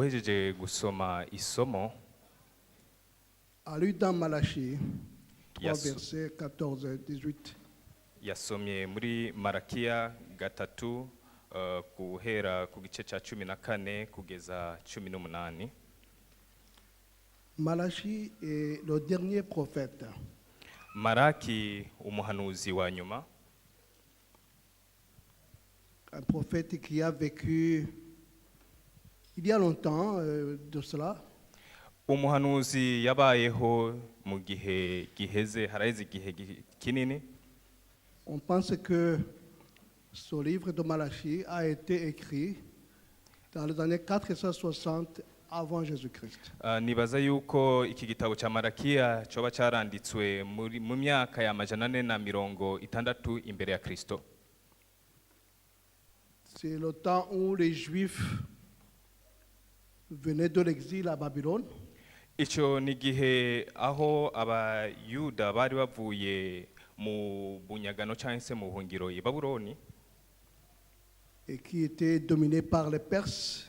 uhejeje gusoma isomo a lu dans Malachie 3 Yes. versets 14 et 18. yasomye muri Marakiya gatatu guhera ku gice cya 14 kugeza 18. Malachie est le dernier prophète. Maraki umuhanuzi wa nyuma, Un prophète qui a vécu il y a longtemps de cela. umuhanuzi yabayeho mu gihe giheze, haraheze igihe kinini. On pense que ce livre de Malachie a été écrit dans les années 460 avant Jésus-Christ. Nibaza yuko iki gitabo cya Marakiya coba cyaranditswe mu myaka ya 460 imbere ya Kristo. C'est le temps où les Juifs venaient de l'exil à Babylone. Ico ni gihe aho abayuda bari bavuye mu bunyagano cyangwa se mu buhungiro i Babuloni, Et qui était dominé par les Perses.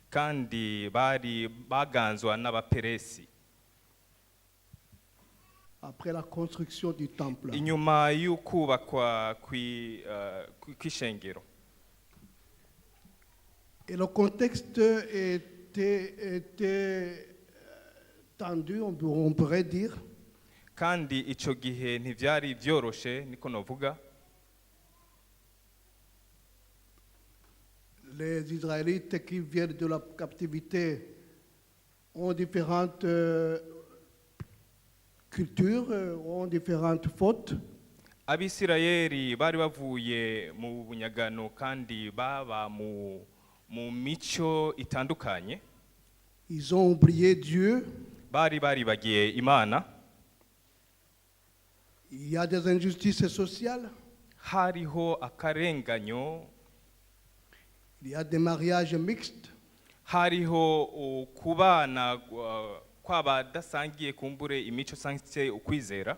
kandi bari baganzwa n'abaperesi. Après la construction du temple. Inyuma y'ukubakwa kw'ishengero. Et le contexte était tendu, on pourrait dire. Kandi ico gihe ntivyari vyoroshe, niko novuga. Les Israélites qui viennent de la captivité ont différentes cultures, ont différentes fautes. Abisirayeli bari bavuye mu bunyagano kandi baba mu mico itandukanye. Ils ont oublié Dieu. Bari bagiye Imana. Il y a des injustices sociales. Hariho akarenganyo. Il y a des mariages mixtes. Hariho kubana kw'abadasangiye kumbure imico sanse ukwizera.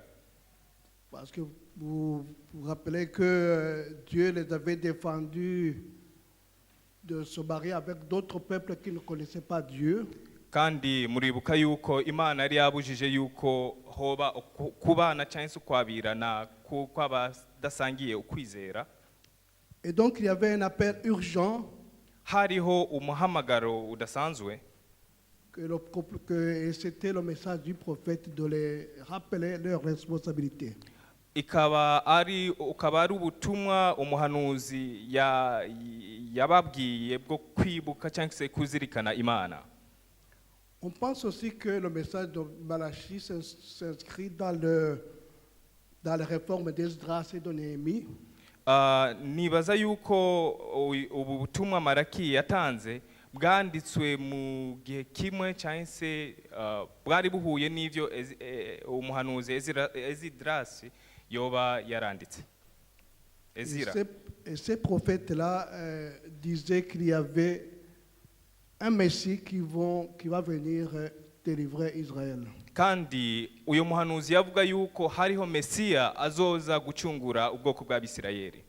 Parce que vous vous rappelez que Dieu les avait défendus de se marier avec d'autres peuples qui ne connaissaient pas Dieu. Kandi muribuka yuko Imana yari yabujije yuko hoba kubana cyangwa se kwabirana kw'abadasangiye ukwizera. Et donc il y avait un appel urgent Hariho umuhamagaro udasanzwe, que c'était le message du prophète de les rappeler leurs responsabilités. ukaba ari ubutumwa umuhanuzi yababwiye bwo kwibuka cyangwa se kuzirikana Imana. On pense aussi que le message de Malachie s'inscrit dans les réformes d'Esdras et de Néhémie. Nibaza yuko ubu butumwa Maraki yatanze bwanditswe mu gihe kimwe cyangwa se bwari buhuye n'ivyo umuhanuzi Esdras yoba yaranditse. Ezira. Et ces prophètes-là disaient qu'il y avait un Messie qui va venir délivrer Israël. Kandi uyo muhanuzi yavuga yuko hariho Mesiya azoza gucungura ubwoko bw'Abisirayeli.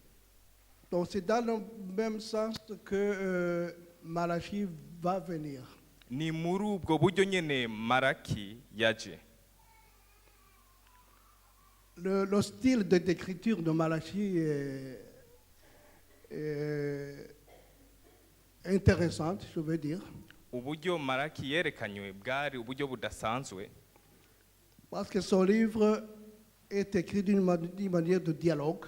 Donc c'est dans le même sens que Malachie va venir. Ni muri ubwo buryo nyene Maraki yaje. Le style d'écriture de Malachie est intéressant, je veux dire. Uburyo Maraki yerekanywe bwari uburyo budasanzwe. Parce que son livre est écrit d'une manière de dialogue.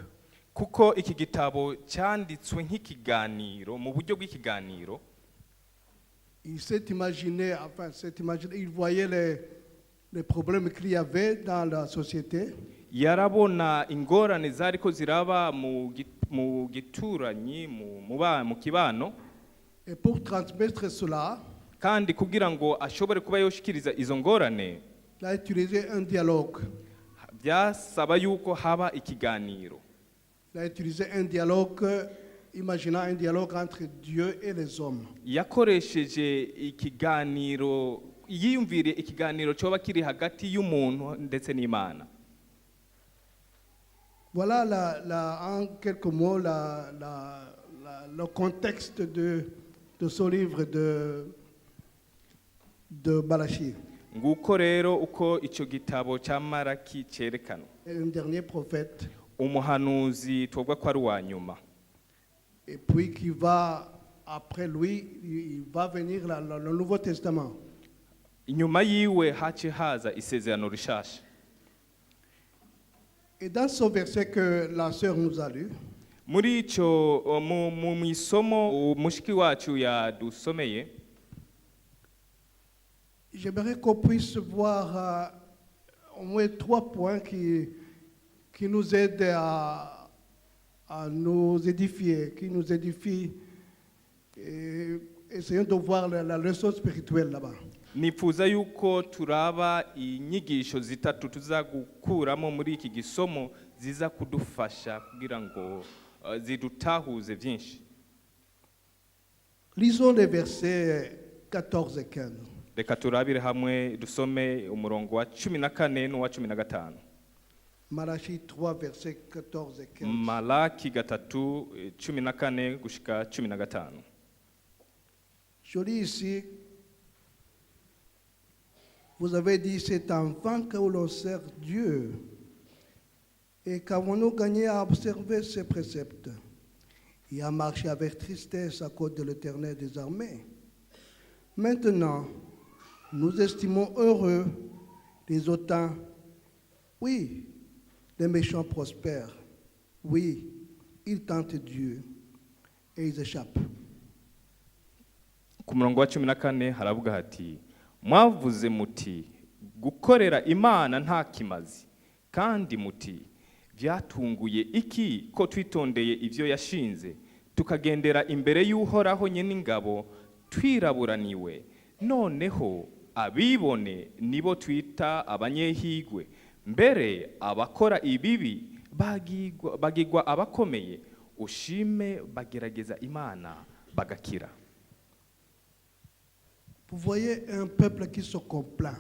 Kuko iki gitabo cyanditswe nk'ikiganiro, mu buryo bw'ikiganiro. Il s'est imaginé, il voyait les problèmes qu'il y avait dans la société. Yarabona ingorane zariko ziraba mu gituranyi, mu kibano. Et pour transmettre cela, kandi kugira ngo ashobore kuba yoshikiriza izo ngorane, il a utilisé un dialogue. Byasaba yuko haba ikiganiro. Il a utilisé un dialogue, imaginant un dialogue entre Dieu et les hommes. Yakoresheje ikiganiro, yiyumvire ikiganiro cyoba kiri hagati y'umuntu ndetse n'Imana. Voilà en quelques mots le contexte de ce livre de Malachie. nguko rero uko icyo gitabo cya Maraki cyerekana Et un dernier prophète, umuhanuzi twovuga ko ari uwa nyuma et puis qui va, après lui, il va venir le Nouveau Testament. inyuma yiwe hace haza isezerano rishasha. Et dans ce verset que la sœur nous a lu, muri icyo mu isomo umushiki wacu yadusomeye, j'aimerais qu'on puisse voir au moins 3 points qui nous aident à nous édifier, qui nous édifient. Et essayons de voir la leçon spirituelle là-bas. nifuza yuko turaba inyigisho zitatu tuza gukuramo muri iki gisomo ziza kudufasha kugira ngo zidutahuze byinshi. Lisons les versets 14 et 15. Reka turabire hamwe dusome umurongo wa 14 n'uwa 15. Malachie 3, versets 14 et 15. Malaki 3 14 gushika 15. Je lis ici, vous avez dit, c'est en vain que l'on sert Dieu. Et qu'avons-nous gagné à observer ses préceptes et à marcher avec tristesse à cause de l'Éternel des armées? Maintenant, nous estimons heureux les hautains. Oui, les méchants prospèrent. Oui, ils tentent Dieu et ils échappent. Ku murongo wa 14 haravuga hati, mwavuze muti gukorera Imana nta kimazi, kandi muti byatunguye iki ko twitondeye ivyo yashinze tukagendera imbere y'Uhoraho nyene ingabo twiraburaniwe, noneho abibone nibo twita abanyehigwe, mbere abakora ibibi bagigwa abakomeye, ushime bagerageza Imana bagakira. Vous voyez un peuple qui se complaint.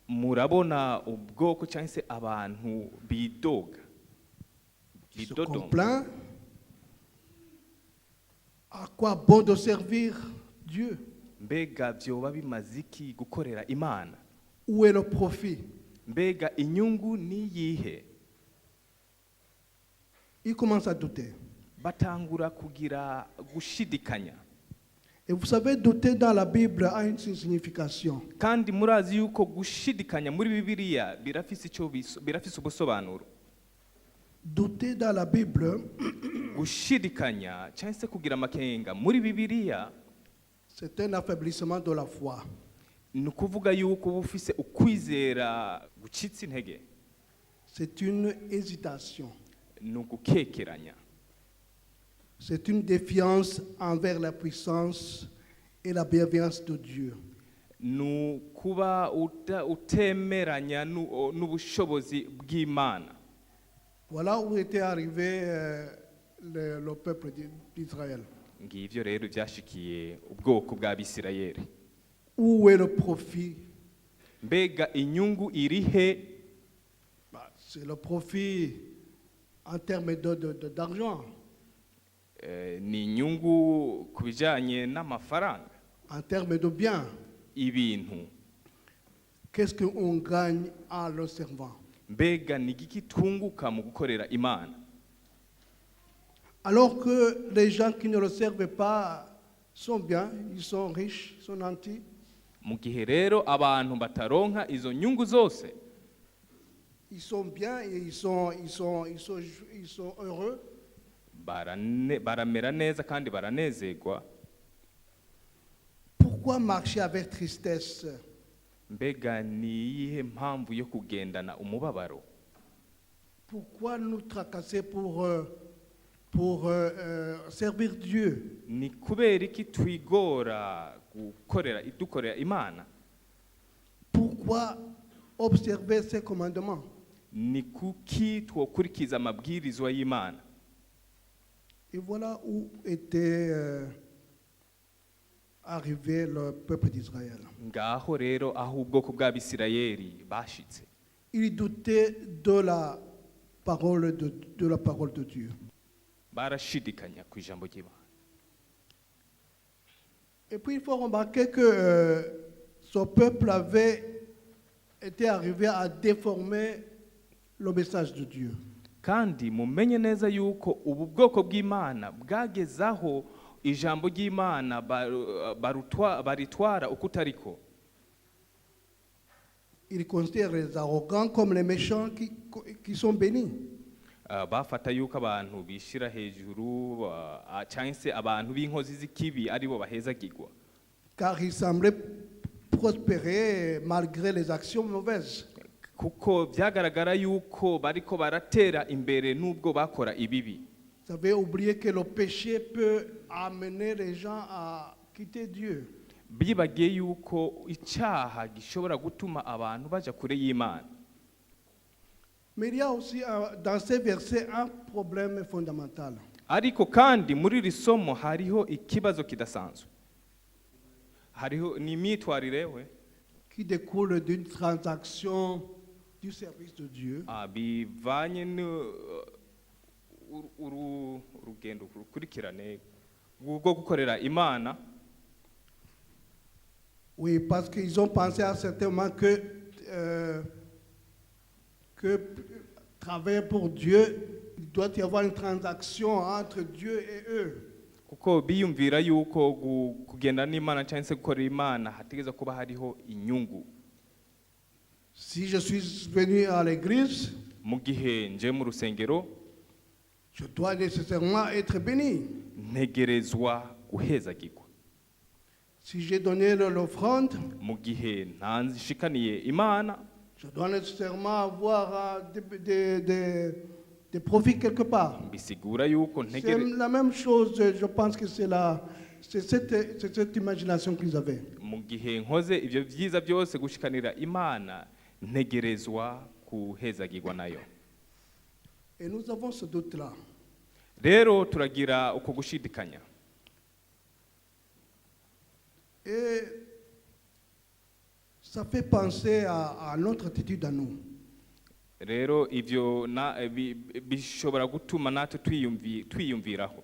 Murabona ubwoko cyangwa se abantu bidoga, Qui se complaint. À quoi bon de servir Dieu? mbega byoba bimaze iki gukorera Imana? Où est le profit? Mbega inyungu ni yihe? Il commence à douter. Batangura kugira gushidikanya. Et vous savez, douter dans la Bible a une signification. Kandi murazi yuko gushidikanya muri Bibiliya birafise ubusobanuro. Douter dans la Bible, Gushidikanya cyangwa se kugira amakenga muri Bibiliya c'est un affaiblissement de la foi. ni ukuvuga yuko uba ufise ukwizera gucitse intege, C'est une hésitation. ni ugukekeranya, C'est une défiance envers la puissance et la bienveillance de Dieu. ni ukuba utemeranya n'ubushobozi bw'Imana. Voilà où était arrivé le peuple d'Israël. Ngivyo rero byashikiye ubwoko bw'Abisirayeli. Où est le profit? Mbega inyungu irihe? C'est le profit en termes d'argent, Ni inyungu ku bijyanye n'amafaranga, en termes de biens. ibintu. Qu'est-ce qu'on gagne en le servant? Mbega ni igiki tunguka mu gukorera Imana? Alors que les gens qui ne le servent pas sont bien, ils sont riches, ils sont nantis. Mu gihe rero abantu bataronka izo nyungu zose, Ils sont bien et ils sont heureux. baramera neza kandi baranezerwa. Pourquoi marcher avec tristesse? Mbega ni iyihe mpamvu yo kugendana umubabaro? Pourquoi nous tracasser pour servir Dieu? Ni kubera iki twigora dukorera Imana? Pourquoi observer ses commandements? Ni kuki twokurikiza amabwirizwa y'Imana? Et voilà où était arrivé le peuple d'Israël. Ngaho rero aho ubwoko bw'Abisirayeli bashitse. Il doutait de la parole de Dieu. Barashidikanya ku ijambo ry'Imana. Et puis il faut remarquer que son peuple avait été arrivé à déformer le message de Dieu. kandi mumenye neza yuko ubu bwoko bw'Imana bwagezaho ijambo ry'Imana baritwara uko utariko. Ils considèrent les arrogants comme les méchants qui sont bénis. Bafata yuko abantu bishira hejuru cyangwa se abantu b'inkozi z'ikibi aribo bahezagirwa. Car ils semblaient prospérer malgré les actions mauvaises. Kuko byagaragara yuko bariko baratera imbere nubwo bakora ibibi. Vous avez oublié que le péché peut amener les gens à quitter Dieu. Bibagiye yuko icyaha gishobora gutuma abantu baja kure y'Imana. Mais il y a aussi dans ces versets un problème fondamental. Ariko kandi muri iri somo hariho ikibazo kidasanzwe. Hariho ni imyitwarire we qui découle d'une transaction du service de Dieu. Bivanye urugendo rukurikirane rwo gukorera Imana. Oui, parce qu'ils ont pensé à un certain moment que travailler pour Dieu, il doit y avoir une transaction entre Dieu et eux. Kuko biyumvira yuko kugenda n'Imana cyangwa se gukorera Imana hategeza kuba hariho inyungu. Si je suis venu à l'église, mu gihe nje mu rusengero, je dois nécessairement être béni. Ntegerezwa guhezagirwa. Si j'ai donné l'offrande, mu gihe ntanshikaniye Imana, je dois nécessairement avoir des profits quelque part. Bisigura yuko C'est la même chose, je pense que c'est cette imagination qu'ils avaient. Mu gihe nkoze ibyo byiza byose gushikanira Imana, ntegerezwa kuhezagirwa nayo. Et nous avons ce doute-là. Rero turagira uko gushidikanya. Et ça fait penser à notre attitude à nous. Rero ivyo bishobora gutuma natwe twiyumviraho.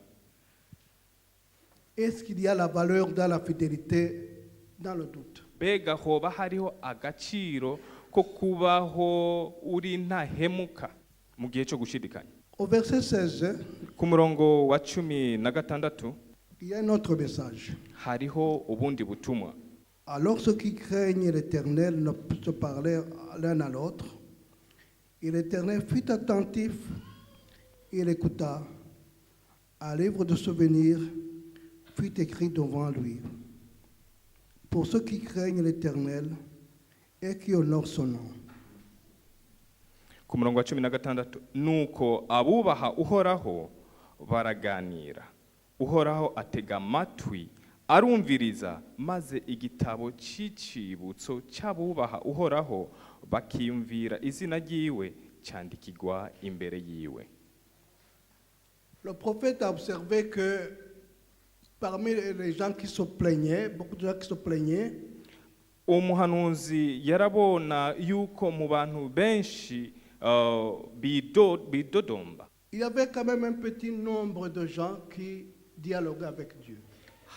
Est-ce qu'il y a la valeur dans la fidélité, dans le doute? Bega hoba hariho agaciro ko kubaho uri ntahemuka mu gihe cyo gushidikanya. Au verset 16, ku murongo wa 16, il y a un autre message. Hariho ubundi butumwa. Alors ceux qui craignent l'Éternel ne se parlèrent l'un à l'autre. Et l'Éternel fut attentif, il écouta. Un livre de souvenirs fut écrit devant lui. Pour ceux qui craignent l'Éternel et qui honorent son nom. Ku murongo wa 16, nuko abubaha Uhoraho baraganira. Uhoraho atega amatwi arumviriza, maze igitabo cy'icibutso cy'abubaha Uhoraho bakiyumvira izina ryiwe cyandikirwa imbere yiwe. Le prophète a observé que parmi les gens qui se plaignaient, beaucoup de gens qui se plaignaient, Umuhanuzi yarabona yuko mu bantu benshi bidodomba. il y avait quand même un petit nombre de gens qui dialoguaient avec Dieu.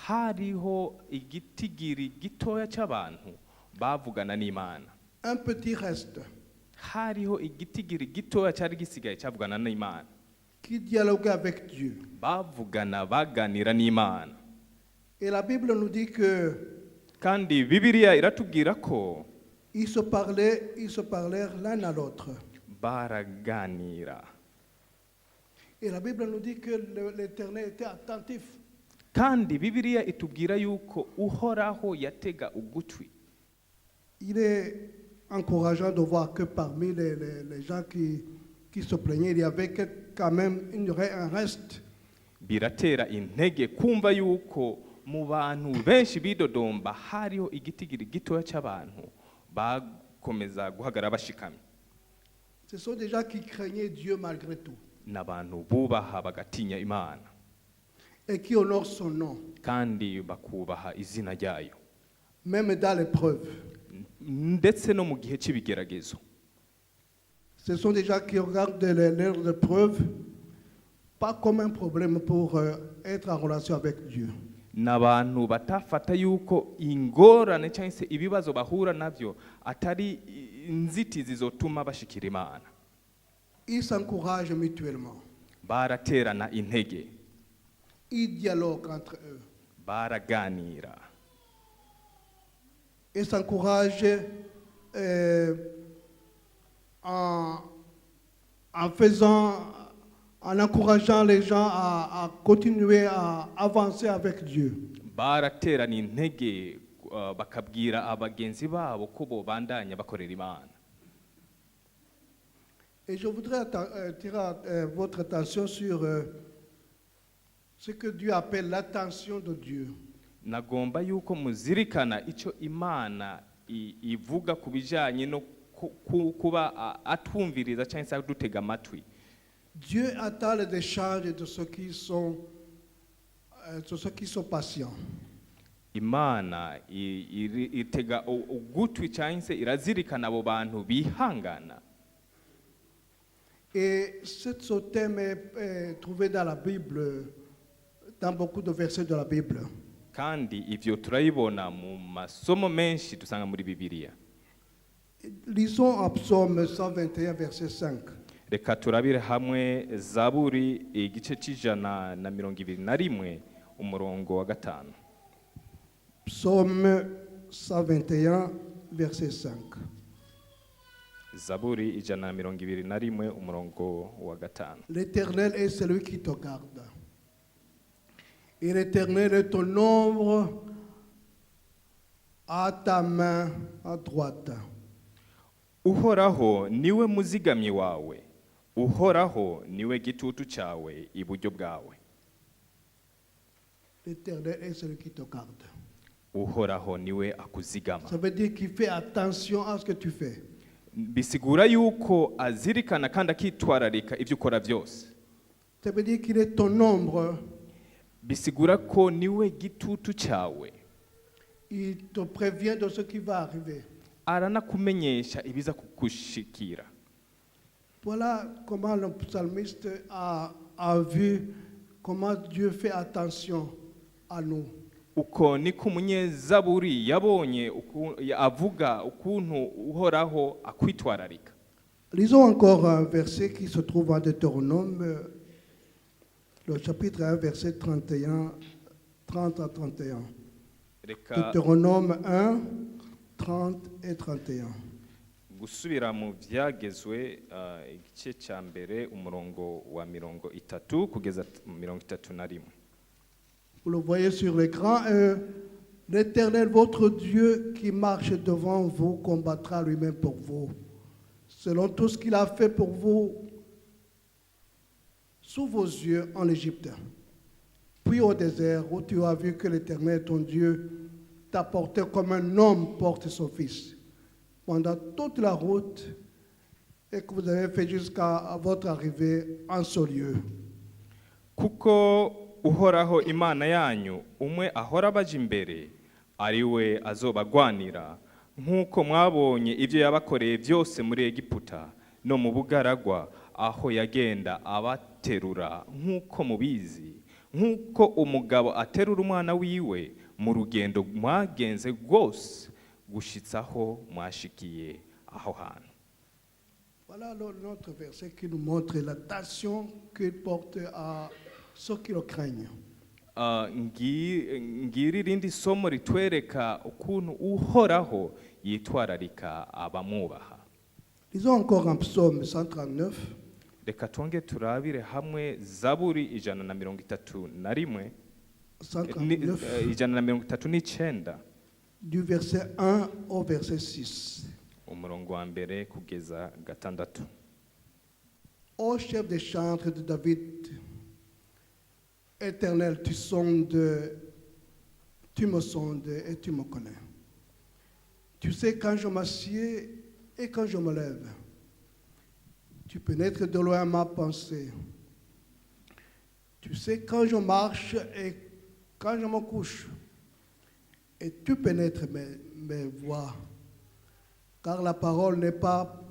Hariho igitigiri gitoya cy'abantu bavugana n'Imana. Un petit reste Hariho igitigiri gitoya cyari gisigaye cyavugana n'Imana. qui dialoguaient avec Dieu. Bavugana baganira n'Imana. Et la Bible nous dit que Kandi Bibiliya iratubwira ko ils se parlèrent l'un à l'autre. Baraganira. Et la Bible nous dit que l'Éternel était attentif. Kandi Bibiliya itubwira yuko Uhoraho yatega ugutwi. Il est encourageant de voir que parmi les gens qui se plaignaient, il y avait quand même un reste. Biratera intege kumva yuko mu bantu benshi bidodomba hariho igitigiri gitoya cy'abantu bakomeza guhagara bashikamye. Ce sont des gens qui craignaient Dieu malgré tout. N'abantu bubaha bagatinya Imana. Et qui honorent son nom. Kandi bakubaha izina ryayo. Même dans l'épreuve. Ndetse no mu gihe cy'ibigeragezo. Ce sont des gens qui regardent leurs épreuves pas comme un problème pour être en relation avec Dieu. n'abantu batafata yuko ingorane cyangwa se ibibazo bahura nabyo atari inzitizi zotuma bashikira Imana. Ils s'encouragent mutuellement. Baraterana intege, Ils dialoguent entre eux. baraganira, Ils s'encouragent en encourageant les gens à continuer à avancer avec Dieu. baraterana intege, bakabwira abagenzi babo ko bobandanya bakorera Imana. Et je voudrais attirer votre attention sur ce que Dieu appelle l'attention de Dieu. Nagomba yuko muzirikana icyo Imana ivuga ku bijyanye no kuba atwumviriza cyangwa se adutega amatwi. Dieu attend les échanges de ceux qui sont patients. Imana itega ugutwi cyangwa se irazirikana abo bantu bihangana. Et ce thème est trouvé dans la Bible, dans beaucoup de versets de la Bible. Kandi ivyo turayibona mu masomo menshi dusanga muri Bibiliya. Lisons en Psaume 121, verset 5. Reka turabire hamwe Zaburi igice cy'ijana na 21 umurongo wa 5. Psaume 121, verset 5. Zaburi ijana na 21 umurongo wa 5. L'Éternel est celui qui te garde. Et l'Éternel est ton ombre à ta main à droite. Uhoraho niwe muzigamyi wawe, Uhoraho niwe gitutu cyawe iburyo bwawe. L'Éternel est celui qui te garde. Uhoraho niwe akuzigama. Ça veut dire qu'il fait attention à ce que tu fais. Bisigura yuko azirikana kandi akitwararika ibyo ukora byose. Ça veut dire qu'il est ton ombre. Bisigura ko niwe gitutu cyawe. Il te prévient de ce qui va arriver. Aranakumenyesha ibiza kugushikira. Voilà comment le psalmiste a vu comment Dieu fait attention à nous. Uko niko umunyezaburi yabonye avuga ukuntu Uhoraho akwitwararika. Lisons encore un verset qui se trouve en Deutéronome, le chapitre 1, verset 31, 30 à 31. Deutéronome 1, 30 et 31. Gusubira mu byagezwe igice cya mbere umurongo wa 30 kugeza 31. Vous le voyez sur l'écran, l'Éternel, votre Dieu, qui marche devant vous, combattra lui-même pour vous, selon tout ce qu'il a fait pour vous sous vos yeux en Égypte. Puis au désert, où tu as vu que l'Éternel, ton Dieu, t'a porté comme un homme porte son fils, pendant toute la route, et que vous avez fait jusqu'à votre arrivée en ce lieu. Kuko Uhoraho Imana yanyu umwe ahora baje imbere ari we azobagwanira nk'uko mwabonye ibyo yabakoreye byose muri Egiputa no mu bugaragwa aho yagenda abaterura nk'uko mubizi nk'uko umugabo aterura umwana wiwe mu rugendo mwagenze rwose gushitsaho mwashikiye aho hantu. Voilà notre verset qui nous montre l'attention qu'il porte à ceux qui le craignent. Ngiri rindi somo ritwereka ukuntu Uhoraho yitwararika abamwubaha. Lisons encore en Psaume 139. Reka twonge turabire hamwe Zaburi ijana na 31 ijana na 39 du verset 1 au verset 6. umurongo wa mbere kugeza 6. Ô chef des chantres de David, Éternel, tu me sondes et tu me connais. Tu sais quand je m'assieds et quand je me lève. Tu pénètres de loin ma pensée. Tu sais quand je marche et quand je me couche. Et tu pénètres mes voies. Car la parole n'est pas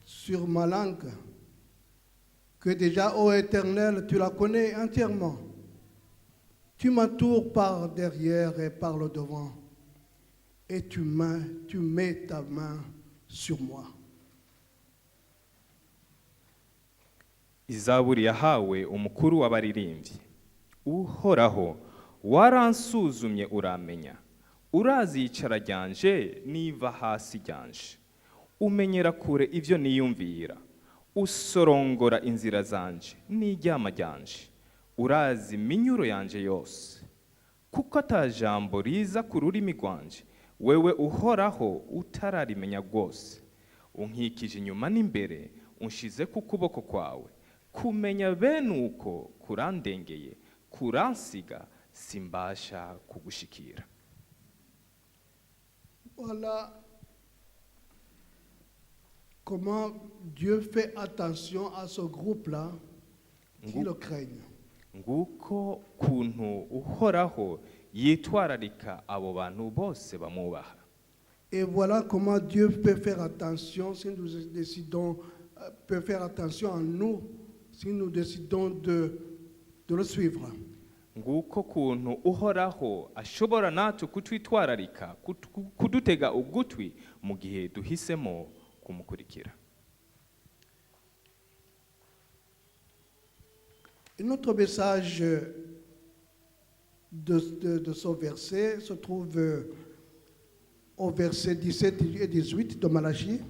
sur ma langue. Que déjà, ô Éternel, tu la connais entièrement. Tu m'entoures par derrière et par le devant, et tu mets ta main sur moi. Izaburi yahawe umukuru w'abaririmbyi. Uhoraho, waransuzumye uramenya. Urazi icara ryanje niva hasi ryanje. Umenyera kure ivyo niyumvira. Usorongora inzira zanje n'iryama ryanje. Urazi iminyuro yanje yose. Kuko ata jambo riza ku rurimi rwanje, wewe uhoraho utararimenya rwose. Unkikije inyuma n'imbere, unshize ku kuboko kwawe. Kumenya bene uko kurandengeye, kuransiga simbasha kugushikira. Voilà comment Dieu fait attention à ce groupe-là qui le craignent. Nguko kuntu uhoraho yitwararika abo bantu bose bamubaha. Et voilà comment Dieu peut faire attention si nous décidons, peut faire attention à nous si nous décidons de le suivre. Nguko kuntu uhoraho ashobora natwe kutwitwararika, kudutega ugutwi mu gihe duhisemo kumukurikira. Un autre message de ce verset se trouve au verset 17 et 18 de Malachie.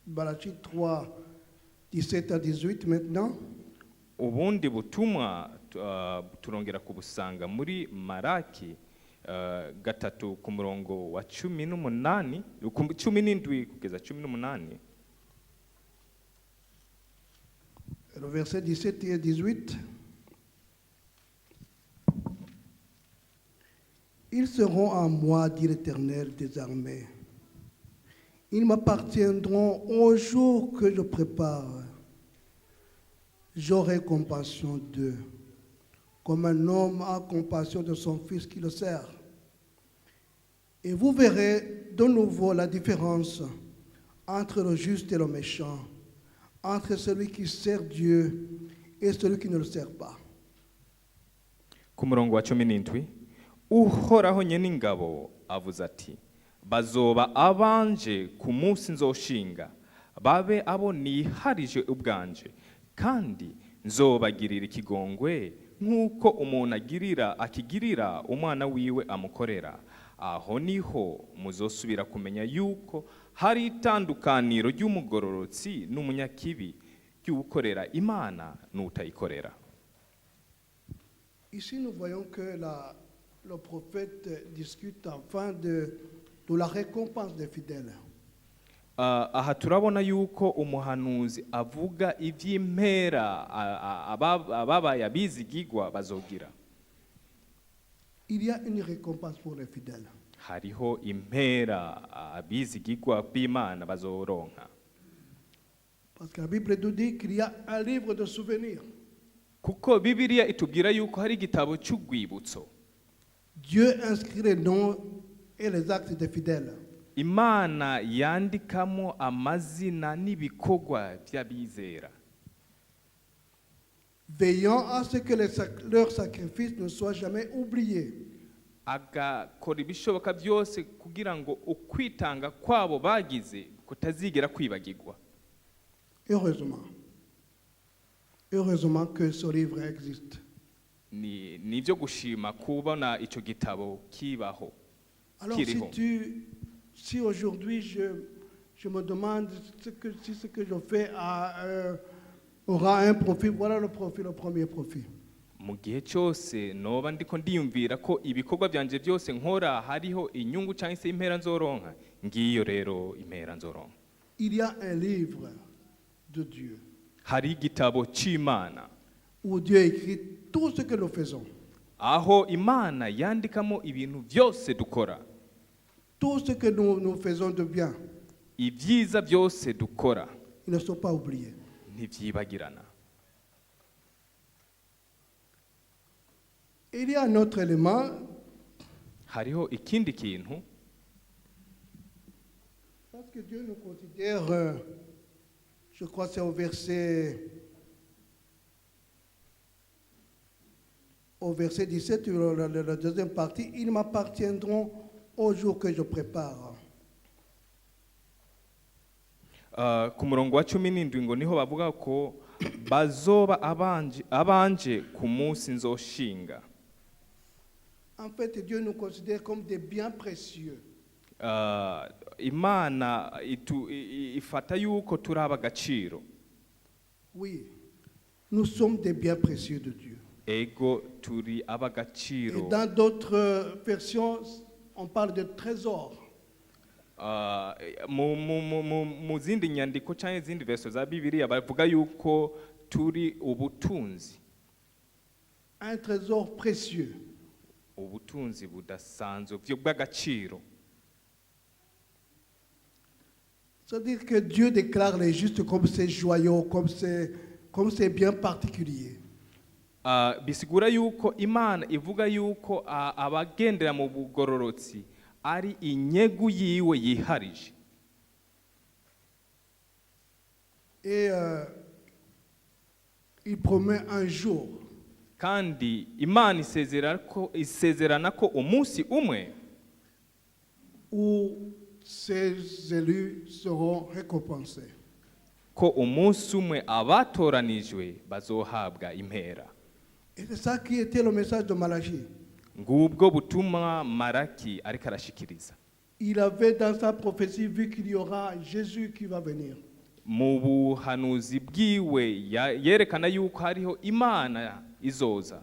Malachie 3, 17 à 18 maintenant. Ubundi butumwa turongera kubusanga muri Maraki gatatu ku murongo wa 18 17 kugeza 18. Le verset 17 et 18. Ils seront en moi, dit l'Éternel des armées. Ils m'appartiendront au jour que je prépare. J'aurai compassion d'eux, comme un homme a compassion de son fils qui le sert. Et vous verrez de nouveau la différence entre le juste et le méchant, entre celui qui sert Dieu et celui qui ne le sert pas. Ku murongo wa 17 uhoraho nyene ingabo avuze ati bazoba abanje ku munsi nzoshinga babe abo niharije ubwanje kandi nzobagirira ikigongwe nk'uko umuntu akigirira umwana wiwe amukorera. Aho niho muzosubira kumenya yuko hari itandukaniro ry'umugororotsi n'umunyakibi, ry'ukorera Imana n'utayikorera. Ici, nous voyons que le prophète discute enfin de la récompense des fidèles. Aha turabona yuko umuhanuzi avuga ivy'impera ababaye abizigigwa bazogira. Il y a une récompense pour les fidèles. Hariho impera abizigigwa b'Imana bazoronka. Parce que la Bible nous dit qu'il y a un livre de souvenirs. Kuko Bibiliya itubwira yuko hari igitabo cy'ugwibutso. Dieu inscrit les noms et les actes des fidèles. Imana yandikamo amazina n'ibikorwa by'abizera. Veillant à ce que leurs sacrifices ne soient jamais oubliés. Agakora ibishoboka byose kugira ngo ukwitanga kwabo bagize kutazigera kwibagirwa. Heureusement que ce livre existe. Nivyo gushima kubona ico gitabo kibaho. Alors si aujourd'hui je me demande si ce que je fais aura un profit, voilà le premier profit. Mu gihe cyose noba ndiko ndiyumvira ko ibikorwa byanje byose nkora hariho inyungu cyangwa se impera nzoronka, ngiyo rero impera nzoronka. Il y a un livre de Dieu. Hari igitabo cy'Imana où Dieu écrit tout ce que nous faisons. Aho Imana yandikamo ibintu byose dukora. Tout ce que nous faisons de bien. Ibyiza byose dukora. Ils ne sont pas oubliés. Ntibyibagirana. Il y a un autre élément. Hariho ikindi kintu. Parce que Dieu nous considère, je crois que c'est au verset au verset 17, la deuxième partie, ils m'appartiendront au jour que je prépare. Ku murongo wa 17 ngo niho bavuga ko bazoba abanje ku munsi nzoshinga. En fait, Dieu nous considère comme des biens précieux. Imana ifata yuko turi ab'agaciro. Oui, nous sommes des biens précieux de Dieu. Ego turi Et ab'agaciro. dans d'autres versions, on parle de trésors. Mu zindi nyandiko cyangwa izindi verso za Bibiliya bavuga yuko turi ubutunzi. Un trésor précieux. Ubutunzi budasanzwe bw'agaciro. C'est-à-dire que Dieu déclare les justes comme ses joyaux, comme ses biens particuliers. Bisigura yuko Imana ivuga yuko abagendera mu bugororotsi ari inyegu yiwe yiharije. Et il promet un jour Kandi Imana isezerana ko umunsi umwe où ces élus seront récompensés. ko umunsi umwe abatoranijwe bazohabwa impera. Et c'est ça qui était le message de Malachie. Ngubwo butumwa Maraki ariko arashikiriza. Il avait dans sa prophétie vu qu'il y aura Jésus qui va venir. Mu buhanuzi bwiwe yerekana yuko hariho Imana izoza.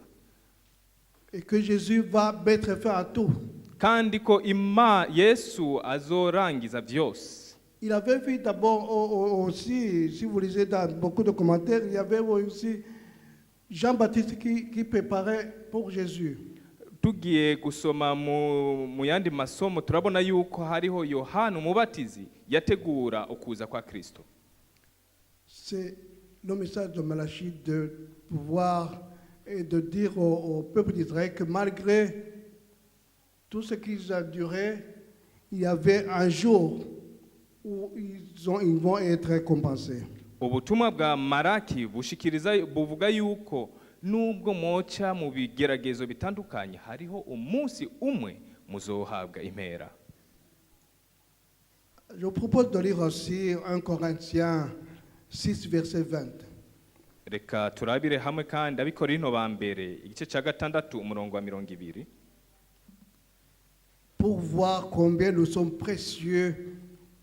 Et que Jésus va mettre fin à tout. Kandi ko Yesu azorangiza vyose. Il avait vu d'abord aussi, si vous lisez dans beaucoup de commentaires, il y avait aussi Jean-Baptiste qui préparait pour Jésus. Tugiye gusoma mu yandi masomo turabona yuko hariho Yohana umubatizi yategura ukuza kwa Kristo. C'est le message de Malachie de pouvoir et de dire au peuple d'Israël que malgré tout ce qu'ils enduraient, il y avait un jour où ils vont être récompensés. Ubutumwa bwa Maraki buvuga yuko nubwo moca mu bigeragezo bitandukanye hariho umunsi umwe muzohabwa impera. Je vous propose de lire aussi 1 Corinthiens 6, verset 20. Reka turabire hamwe kandi Abikorinto ba mbere igice cya 6 umurongo wa 20. Pour voir combien nous sommes précieux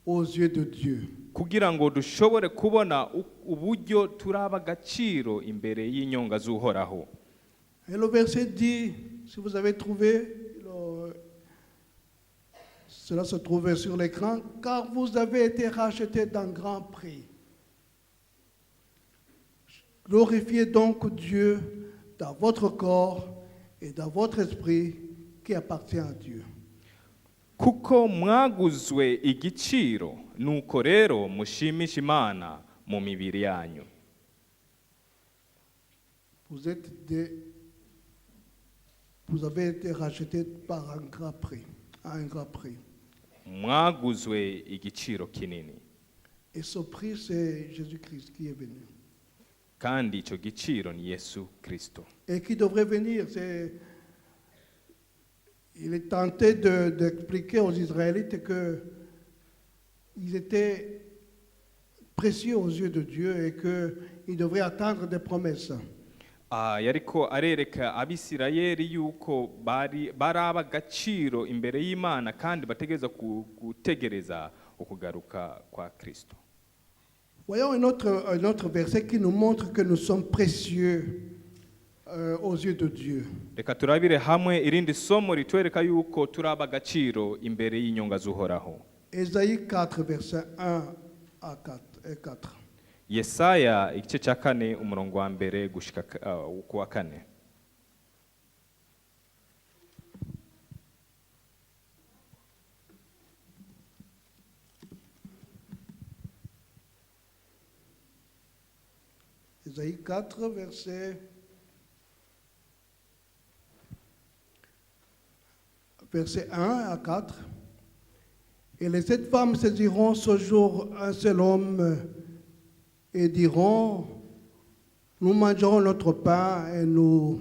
aux yeux de Dieu. Kugira ngo dushobore kubona uburyo turaba agaciro imbere y'inyonga z'uhoraho. Et le verset dit, si vous avez trouvé, cela se trouve sur l'écran, car vous avez été rachetés d'un grand prix. Glorifiez donc Dieu dans votre corps et dans votre esprit qui appartient à Dieu. Kuko mwaguzwe igiciro nuko rero mushimisha Imana mu mibiri yanyu. Vous avez été rachetés par un grand prix, à un grand prix. Mwaguzwe igiciro kinini. Et ce prix, c'est Jésus-Christ qui est venu. Kandi ico giciro ni Yesu Kristo. Et qui devrait venir, il est tenté d'expliquer aux Israélites qu'ils étaient précieux aux yeux de Dieu et qu'ils devraient attendre des promesses. Yariko arereka Abisirayeli yuko bari ab'agaciro imbere y'Imana kandi bategereza gutegereza ukugaruka kwa Kristo. Voyons un autre verset qui nous montre que nous sommes précieux aux yeux de Dieu. Reka turabire hamwe irindi somo ritwereka yuko turi ab'agaciro imbere y'inyonga z'uhoraho. Ésaïe 4, verset 1 à 4. Yesaya igice cya 4 umurongo wa mbere gushika ku wa 4. Ésaïe 4, verset 1 à 4. Et les 7 femmes saisiront ce jour un seul homme et diront, nous mangerons notre pain et nous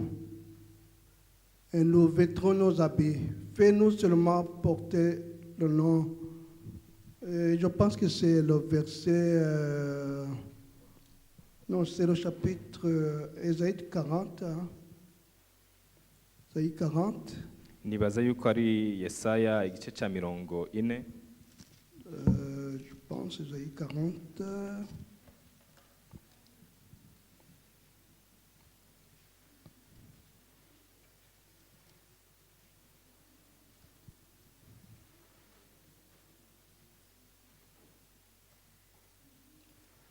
et nous vêtrons nos habits. Fais-nous seulement porter le nom. Et je pense que c'est le verset, non, c'est le chapitre Ésaïe 40. Hein? Ésaïe 40. nibaza yuko ari Yesaya igice cya 40. Je pense Ésaïe 40.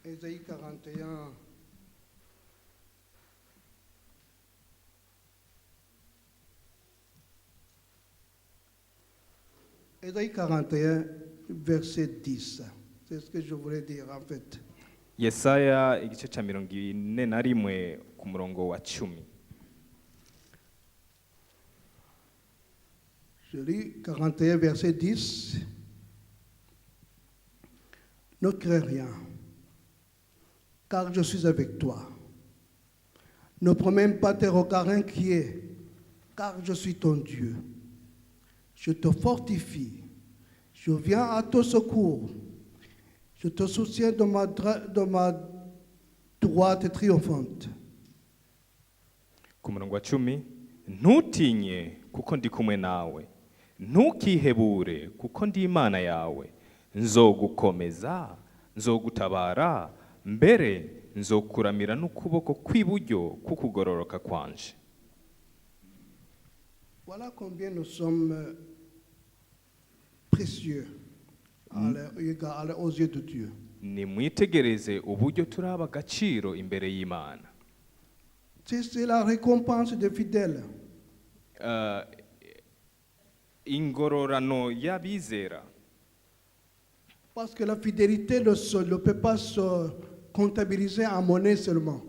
Ésaïe 41. Ésaïe 41, verset 10. C'est ce que je voulais dire en fait. Yesaya igice cya 41 ku murongo wa 10. Je lis 41, verset 10. Ne crains rien, car je suis avec toi. Ne promène pas tes regards inquiets, car je suis ton Dieu. Je te fortifie, je viens à ton secours. Je te soutiens de ma droite triomphante. Ku murongo wa 10, ntutinye kuko ndi kumwe nawe, ntukihebure kuko ndi Imana yawe, nzogukomeza, nzogutabara, mbere nzokuramira n'ukuboko kw'iburyo kukugororoka kwanje. Voilà combien nous sommes précieux aux yeux de Dieu. Nimwitegereze uburyo turi ab'agaciro imbere y'Imana. C'est la récompense des fidèles. Ingororano y'abizera. Parce que la fidélité ne peut pas se comptabiliser en monnaie seulement.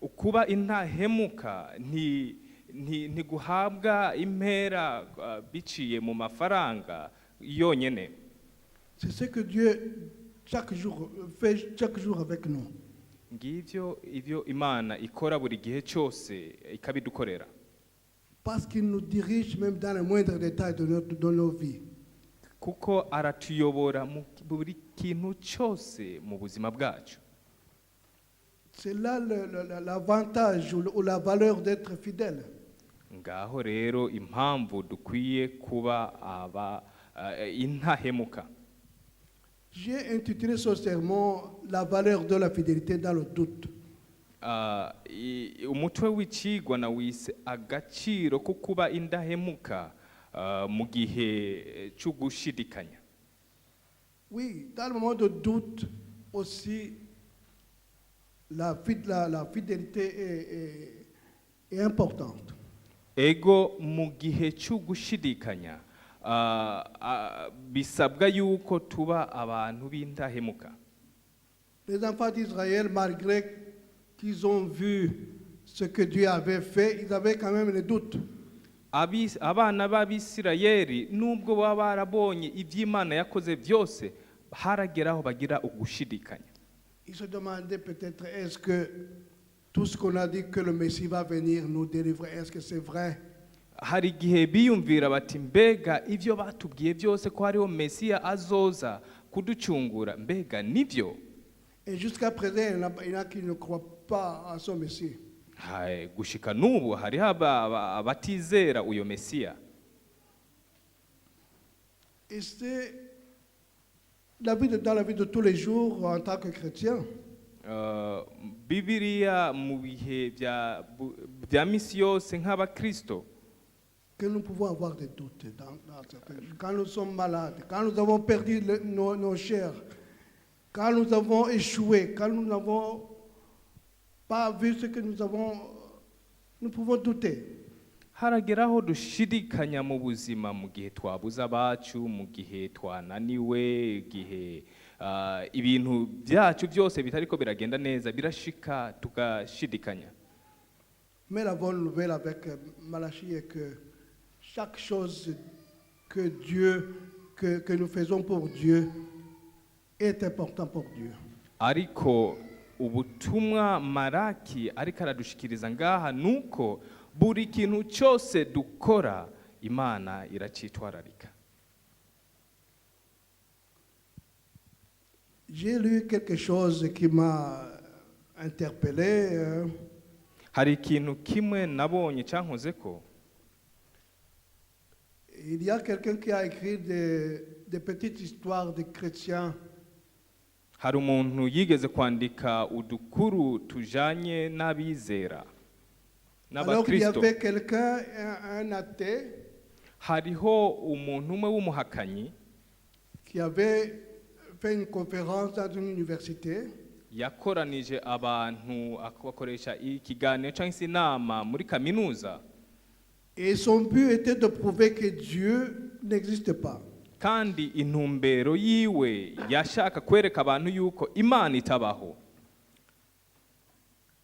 Ukuba intahemuka ntiguhabwa impera biciye mu mafaranga yonyene. C'est ce que Dieu fait chaque jour avec nous. Ngivyo ivyo Imana ikora buri gihe cyose ikabidukorera. Parce qu'il nous dirige même dans les moindres détails de nos vies. Kuko aratuyobora mu buri kintu cyose mu buzima bwacu. C'est là l'avantage ou la valeur d'être fidèle. Ngaho rero impamvu dukwiye kuba intahemuka. J'ai intitulé ce sermon La valeur de la fidélité dans le doute. Umutwe w'ikigwa na wise agaciro ko kuba indahemuka mu gihe cyo gushidikanya. Oui, dans le moment de doute aussi, la fidélité est importante. Ego mu gihe cyo gushidikanya bisabwa yuko tuba abantu b'indahemuka. Les enfants d'Israël, malgré qu'ils ont vu ce que Dieu avait fait, ils avaient quand même des doutes. Abana b'Abisirayeli nubwo baba barabonye iby'Imana yakoze byose harageraho bagira ugushidikanya. Ils se demandaient peut-être, est-ce que tout ce qu'on a dit que le Messie va venir nous délivrer, est-ce que c'est vrai? Hari igihe biyumvira bati mbega ivyo batubwiye byose ko hariho Mesiya azoza kuducungura, mbega nivyo? Et jusqu'à présent, il y en a qui ne croient pas à son Messie. Gushika n'ubu hariho abatizera uyo Mesiya. Et c'est dans la vie de tous les jours en tant que chrétien. Bibiliya mu bihe bya misi yose nk'abakristo que nous pouvons avoir des doutes quand nous sommes malades, quand nous avons perdu nos chairs, quand nous avons échoué, quand nous n'avons pas vu ce que nous pouvons douter. Harageraho dushidikanya mu buzima mu gihe twabuza abacu, mu gihe twananiwe, igihe ibintu byacu byose bitariko biragenda neza birashika tugashidikanya. Mais la bonne nouvelle avec Malachie est que chaque chose que nous faisons pour Dieu est important pour Dieu. Ariko ubutumwa Maraki ariko aradushikiriza ngaha nuko buri kintu cyose dukora Imana iracitwararika. J'ai lu quelque chose qui m'a interpellé. Hari ikintu kimwe nabonye cyankoze ko Il y a quelqu'un qui a écrit des petites histoires de chrétiens. hari umuntu yigeze kwandika udukuru tujanye n'abizera Alors qu'il y n'abakristo. avait quelqu'un, un athée, Hariho umuntu umwe w'umuhakanyi qui avait fait une conférence dans une université. yakoranije abantu akabakoresha ikiganiro cyangwa se inama muri kaminuza, Et son but était de prouver que Dieu n'existe pas. kandi intumbero yiwe yashaka kwereka abantu yuko Imana itabaho,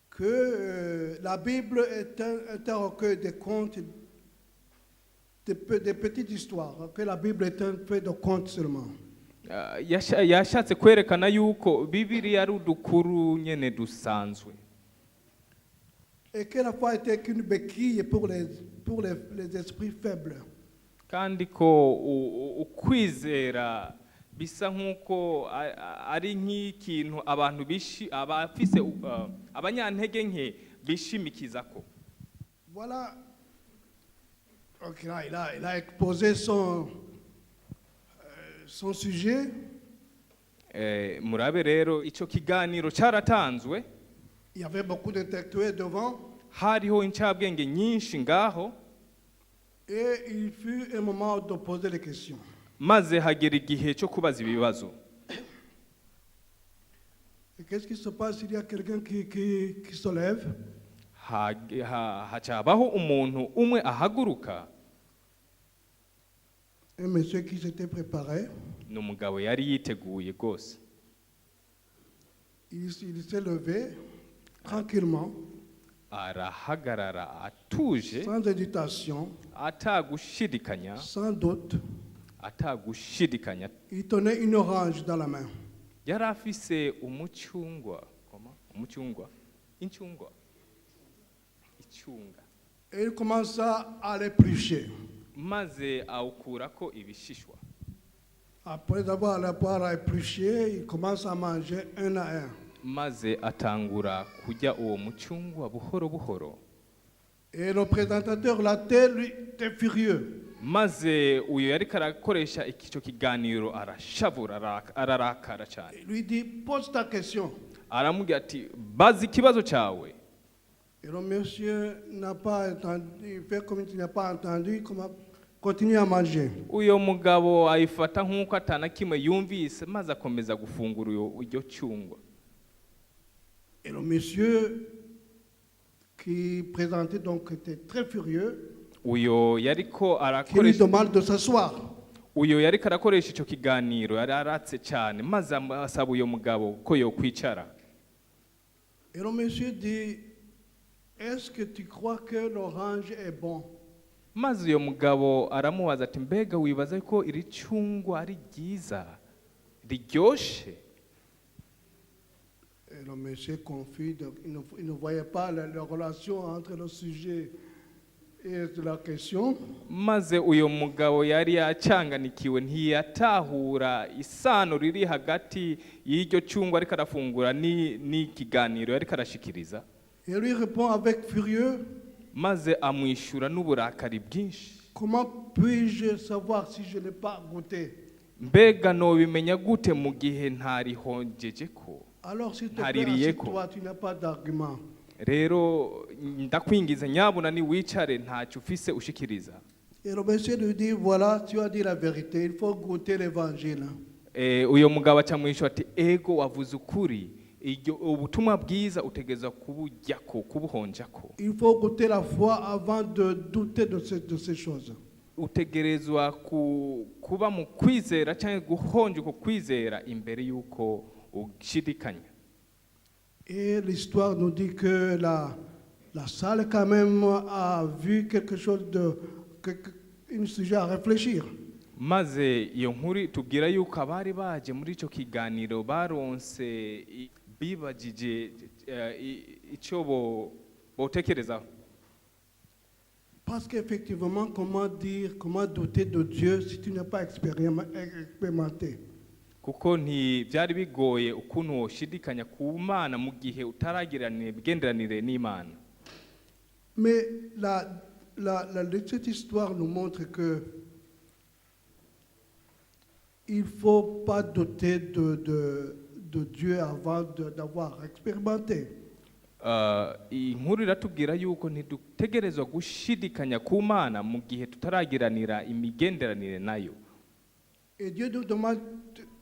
Que la Bible est un recueil de contes, de petites histoires, que la Bible est un peu de contes seulement. Yashatse kwerekana yuko Bibiliya ari udukuru nyene dusanzwe, Et que la foi était qu'une béquille pour les esprits faibles. kandi ko ukwizera bisa nk'uko ari nk'ikintu abantu abafise abanyantege nke bishimikiza ko. Voilà. Donc là, il a exposé son sujet. Murabe rero icyo kiganiro cyaratanzwe, Il y avait beaucoup d'intellectuels devant. hariho incabwenge nyinshi ngaho, Et il fut un moment de poser les questions. maze hagera igihe cyo kubaza ibibazo. Et qu'est-ce qui se passe? Il y a quelqu'un qui se lève. Hacabaho umuntu umwe ahaguruka, Un monsieur qui s'était préparé. ni umugabo yari yiteguye rwose. Il s'est levé tranquillement, Arahagarara atuje, sans hésitation, atagushidikanya, sans doute. atagushidikanya. Il tenait une orange dans la main. Yari afise umucungwa, incungwa, icunga, Et il commença à l'éplucher. maze awukurako ibishishwa. Après avoir épluché, il commence à manger un à un. Maze atangura kurya uwo mucungwa buhoro buhoro. Et le présentateur, la tête, lui, était furieux. Maze uyo yari karakoresha icyo kiganiro arashavura, ararakara cyane. Il lui dit, pose ta question. Aramubwira ati bazi ikibazo cyawe. Et le monsieur n'a pas entendu, il fait comme s'il n'a pas entendu, il continue à manger. Uyo mugabo ayifata nk'uko atana kimwe yumvise, maze akomeza gufungura iryo cyungwa. Et le monsieur qui présentait donc était très furieux, Uyo yariko qui lui arakoresha demande de s'asseoir. uyo yariko arakoresha icyo kiganiro yari aratse cyane, maze asaba uyo mugabo ko yokwicara. Et le monsieur dit, est-ce que tu crois que l'orange est bon? Maze uyo mugabo aramubaza ati mbega wibaza ko iri cyungwa ari ryiza riryoshe? Et le monsieur confus, donc il ne voyait pas la relation entre le sujet et la question. Maze uyo mugabo yari yacanganikiwe, ntiyatahura isano riri hagati y'iryo cyungwa ariko arafungura n'ikiganiro yariko arashikiriza. Et lui répond avec furieux, Maze amwishura n'uburakari bwinshi. comment puis-je savoir si je n'ai pas goûté? Mbega nobimenya gute mu gihe ntarihonjeje ko? Alors s'il te plaît, Ntaririyeko. assieds-toi, tu n'as pas d'argument. Rero ndakwingiza nyabuna ni wicare ntacyo ufise ushikiriza. Et le monsieur lui dit, voilà, tu as dit la vérité, il faut goûter l'évangile. Uyo mugabo acamwishyura ati ego wavuze ukuri, iryo ubutumwa bwiza utegeza kubujyako kubuhonjako. Il faut goûter la foi avant de douter de ces choses. Utegerezwa kuba mu kwizera cyangwa guhonja uko kwizera imbere yuko ushidikanya. Et l'histoire nous dit que la salle quand même a vu quelque chose un sujet à réfléchir. Maze iyo nkuru tubwira yuko abari baje muri icyo kiganiro baronse bibagije icyo botekerezaho. Parce qu'effectivement, comment dire, comment douter de Dieu si tu n'as pas expérimenté? Kuko byari bigoye ukuntu woshidikanya ku Mana mu gihe utaragirana ibigenderanire n'Imana. Mais cette histoire nous montre que il ne faut pas douter de Dieu avant d'avoir expérimenté. Inkuru iratubwira yuko ntidutegerezwa gushidikanya ku Mana mu gihe tutaragiranira imigenderanire nayo. Et Dieu nous demande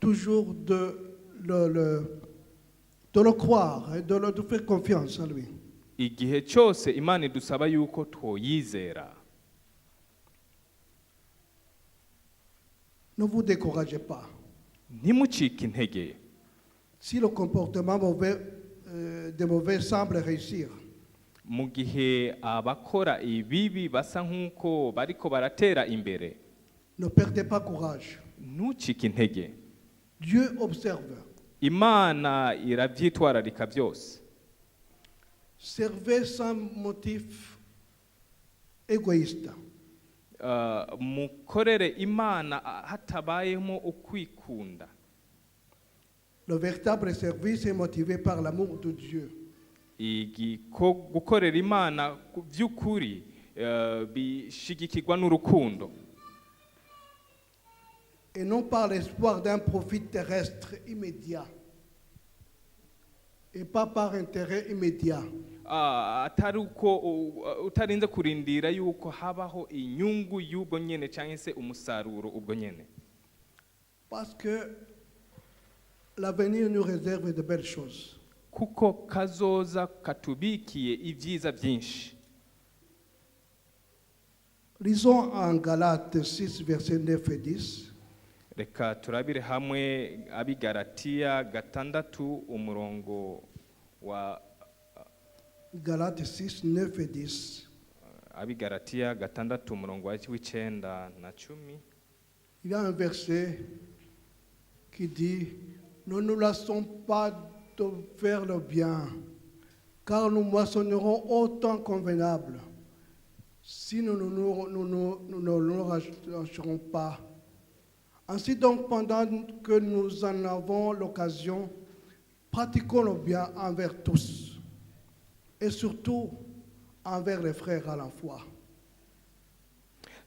toujours de le croire et de faire confiance en lui. Igihe cyose Imana idusaba yuko twoyizera. Ne vous découragez pas. Ntimucike intege. Si le comportement des mauvais semble réussir, mu gihe abakora ibibi basa nk'uko bariko baratera imbere, ne perdez pas courage. ntucike intege. Dieu observe. Imana irabyitwararika byose. Servez sans motif égoïste. Mukorere Imana hatabayemo ukwikunda. Le véritable service est motivé par l'amour de Dieu. Gukorera Imana by'ukuri bishigikirwa n'urukundo. Et non par l'espoir d'un profit terrestre immédiat. Et pas par intérêt immédiat. Atari uko utarinze kurindira yuko habaho inyungu y'ubwo nyene cyangwa se umusaruro ubwo nyene. Parce que l'avenir nous réserve de belles choses. Kuko kazoza katubikiye ibyiza byinshi. Lisons en Galates 6 versets 9 et 10. Reka turabire hamwe Abigalatiya 6 umurongo wa Galates 6, 9 et 10. Abigalatiya 6 umurongo wa 9 na 10. Il y a un verset qui dit: ne nous lassons pas de faire le bien, car nous moissonnerons au temps convenable si nous ne lâcherons pas. Ainsi donc, pendant que nous en avons l'occasion, pratiquons le bien envers tous, et surtout envers les frères à la foi.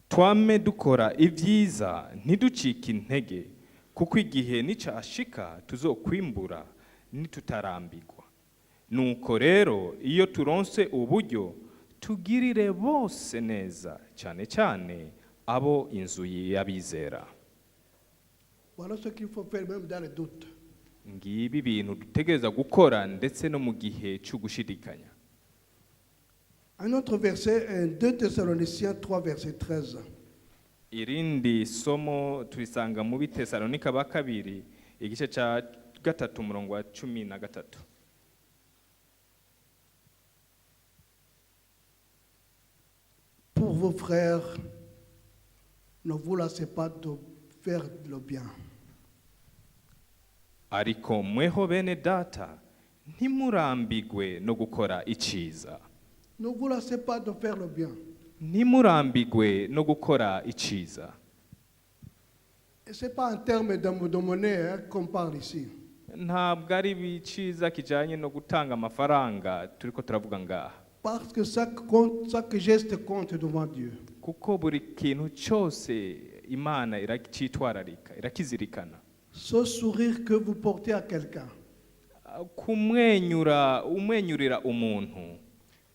Twame dukora ibyiza ntiducike intege, kuko igihe nicashika tuzokwimbura nitutarambirwa. Nuko rero iyo turonse uburyo tugirire bose neza, cyane cyane abo inzu y'abizera. Voilà ce qu'il faut faire même dans les doutes. Ngibi bintu dutegereza gukora ndetse no mu gihe cyo gushidikanya. Un autre verset est 2 Thessaloniciens 3 verset 13. Irindi somo turisanga mu Bitesalonika ba kabiri igice cya 3 umurongo wa 13. Pour vos frères, ne vous lassez pas de faire le bien. Ariko mweho bene data ntimurambigwe no gukora iciza. Ne vous lassez pas de faire le bien. Ntimurambigwe no gukora iciza. Et ce n'est pas en termes de monnaie qu'on parle ici. Ntabwo ari biciza kijanye no gutanga amafaranga turiko turavuga ngaha. Parce que chaque geste compte devant Dieu. Kuko buri kintu cyose Imana iracitwararika, irakizirikana. Ce sourire que vous portez à quelqu'un. Umwenyurira umuntu.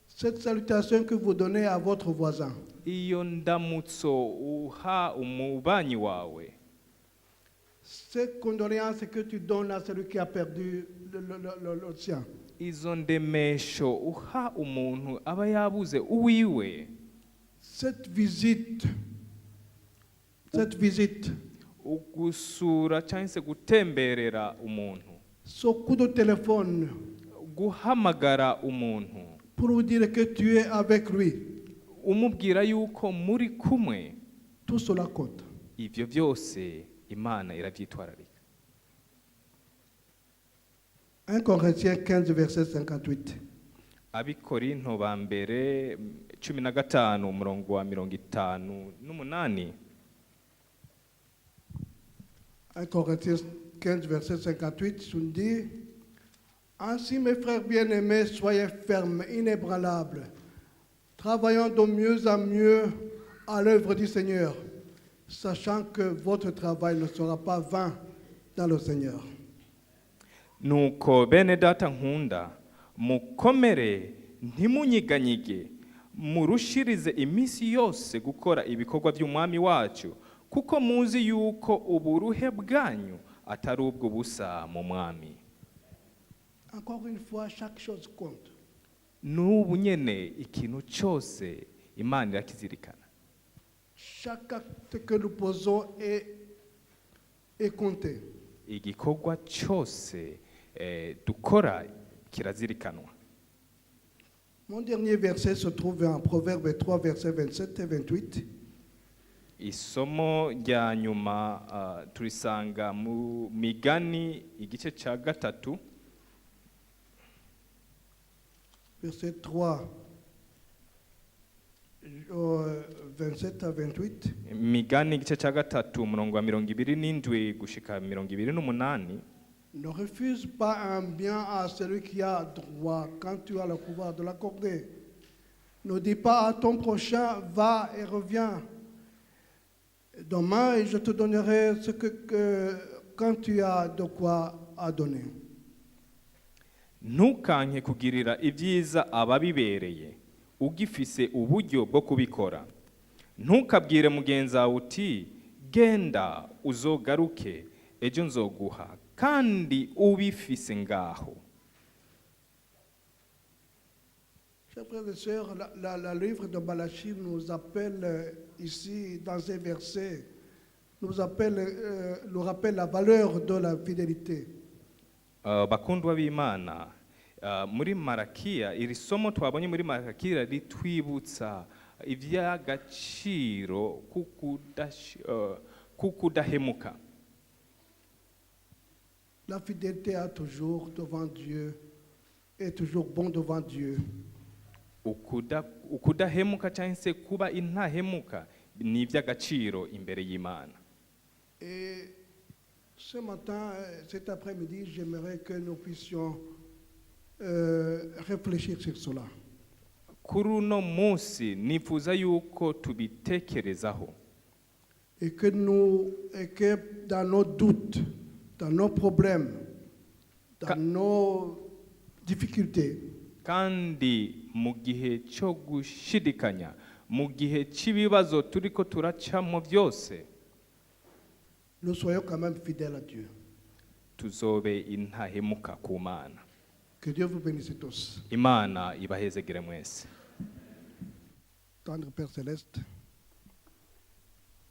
Cette salutation que vous donnez à votre voisin. Iyo ndamutso uha umubanyi wawe. Cette condoléance que tu donnes à celui qui a perdu le sien. Izo ndemesho uha umuntu aba yabuze uwiwe. Cette visite. Ugusura cyangwa se gutemberera umuntu. Ce coup de téléphone. Guhamagara umuntu. Pour vous dire que tu es avec lui. Umubwira yuko muri kumwe. Tout cela compte. Ivyo byose Imana irabyitwararika. 1 Corinthiens 15, verset 58. abikorinto ba mbere 15 umurongo wa 58. 1 Corinthiens 15, verset 58, nous dit: Ainsi, mes frères bien-aimés, soyez fermes, inébranlables, travaillant de mieux en mieux à l'œuvre du Seigneur, sachant que votre travail ne sera pas vain dans le Seigneur. Nuko bene data nkunda mukomere ntimunyiganyige murushirize iminsi yose gukora ibikorwa by'umwami wacu kuko muzi yuko uburuhe bwanyu atari ubwo busa mu mwami. Encore une fois, chaque chose compte. N'ubu nyene ikintu cyose Imana irakizirikana. Chaque acte que nous posons est compté. Igikorwa cyose dukora kirazirikanwa. Mon dernier verset se trouve en Proverbe 3, versets 27 et 28. Isomo rya nyuma turisanga mu Migani igice cya 3. Verset 3, 27 à 28. Migani igice cya 3 umurongo wa 27 gushika 28. Ne refuse pas un bien à celui qui a droit quand tu as le pouvoir de l'accorder. Ne dis pas à ton prochain, va et reviens. Demain, et je te donnerai ce que quand tu as de quoi à donner. Ntukanke kugirira ibyiza ababibereye ugifise uburyo bwo kubikora. Ntukabwire mugenzi wawe uti genda uzogaruke ejo nzoguha kandi ubifise ngaho. Chers frères et sœurs, le livre de Malachie nous appelle ici, dans ces versets, nous rappelle la valeur de la fidélité. Bakundwa b'Imana, muri Marakiya iri somo twabonye muri Marakiya ritwibutsa iby'agaciro kukudahemuka. La fidélité est toujours devant Dieu, est toujours bon devant Dieu. Ukudahemuka cyangwa se kuba intahemuka ni iby'agaciro imbere y'Imana. Et ce matin, cet après-midi, j'aimerais que nous puissions réfléchir sur cela. Kuri uno munsi nifuza yuko tubitekerezaho. Et que dans nos doutes, dans nos problèmes, dans nos difficultés, kandi mu gihe cyo gushidikanya mu gihe cy'ibibazo turiko turacamo byose nous soyons quand même fidèles à Dieu. Tuzobe intahemuka ku Mana. Que Dieu vous bénisse tous. Imana ibahezegere mwese. Tendre Père Céleste,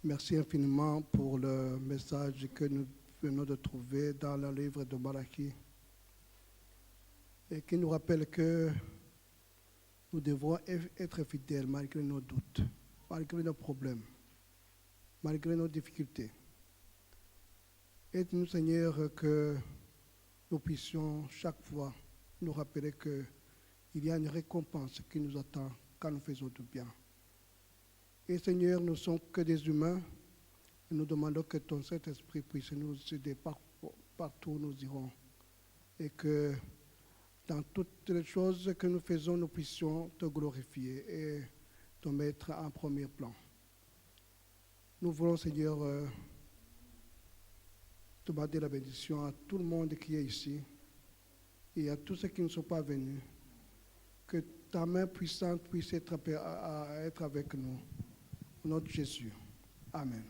merci infiniment pour le message que nous venons de trouver dans le livre de Malachie et qui nous rappelle que nous devrons être fidèles malgré nos doutes, malgré nos problèmes, malgré nos difficultés. Aide-nous, Seigneur, que nous puissions chaque fois nous rappeler qu'il y a une récompense qui nous attend quand nous faisons du bien. Et Seigneur, nous ne sommes que des humains et nous demandons que ton Saint-Esprit puisse nous aider partout où nous irons et que dans toutes les choses que nous faisons, nous puissions te glorifier et te mettre en premier plan. Nous voulons, Seigneur, demander la bénédiction à tout le monde qui est ici et à tous ceux qui ne sont pas venus. Que ta main puissante puisse être avec nous. Au nom de Jésus. Amen.